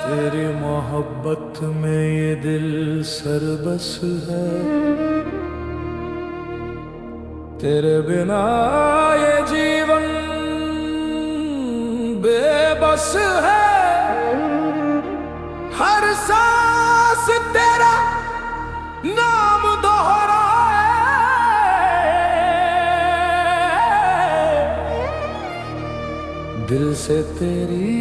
तेरी मोहब्बत में ये दिल सरबस है, तेरे बिना ये जीवन बेबस है। हर सांस तेरा नाम दोहराए, दिल से तेरी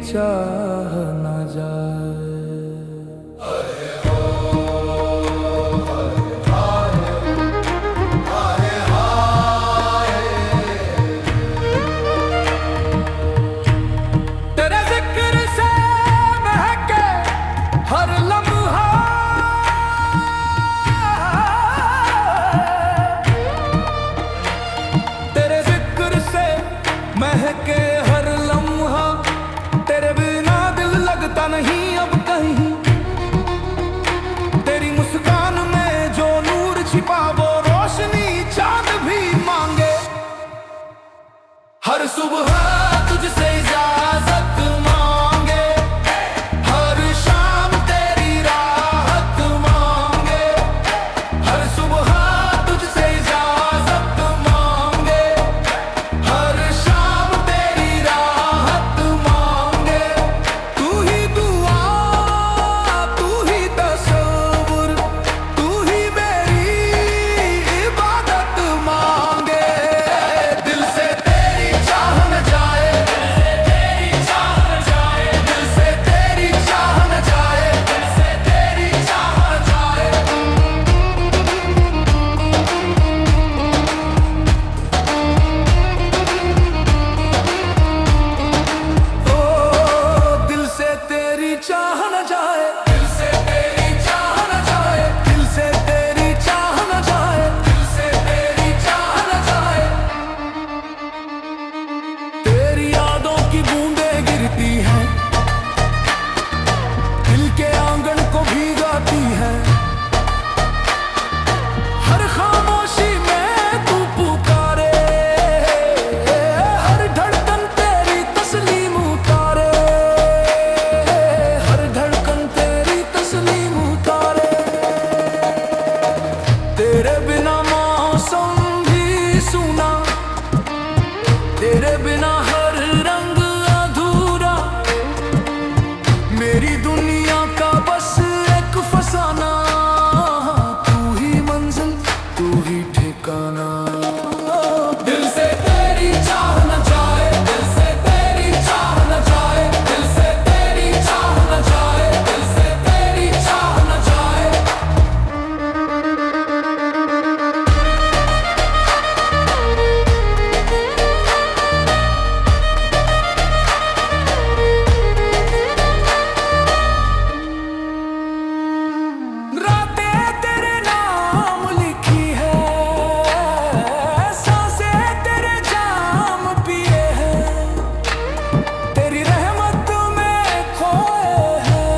चाह न जाए। तेरे जिक्र से महके हर लम्हा, तेरे जिक्र से महके हर लम्हा, तेरे बिना दिल लगता नहीं अब कहीं। तेरी मुस्कान में जो नूर छिपा वो रोशनी चांद भी मांगे। हर सुबह तुझसे इजाजत मांगे, हर शाम तेरी राहत मांगे। हर सुबह तुझसे इजाजत मांगे, हर शाम तेरी राहत मांगे। तू ही दुआ, तू ही तसव्वुर, तू ही मेरी इबादत मांगे। दिल से तेरी चाह न जाए, दिल से तेरी चाह न जाए, दिल से तेरी चाह न जाए। ओ दिल से तेरी चाह न जाए, दिल से तेरी चाह न जाए, दिल से तेरी चाह न जाए, दिल से तेरी चाह न जाए। तेरी यादों की बूंदें गिरती हैं, दिल के आंगन को भीगाती हैं। हर खामोशी में तू पुकारे, हर धड़कन तेरी तस्लीम उतारे, हर धड़कन तेरी तस्लीम उतारे। तेरे बिना मौसम भी सूना, तेरे बिना हर रंग अधूरा। मेरी दुनिया का बस एक फसाना, तू ही मंजिल, तू ही ठिकाना। दिल से तेरी चाह न जाए, दिल से तेरी चाह न जाए, दिल से तेरी चाह न जाए, दिल से तेरी चाह न जाए। रातें तेरे नाम लिखी है, सांसें तेरे जाम पिए हैं। तेरी रहमत में खोए हैं,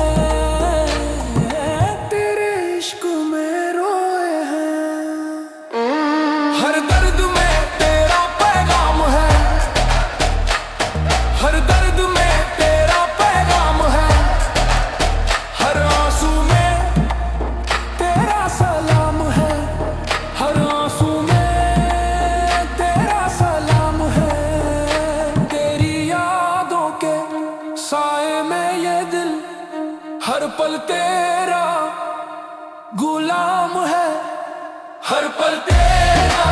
तेरे इश्क में रोए हैं। हर दर्द में तेरा पैगाम है, हर दर्द में तेरा पैगाम है। हर आंसू में तेरा सलाम है, हर आंसू में तेरा सलाम है। तेरी यादों के साए में ये दिल हर पल तेरा गुलाम है, हर पल तेरा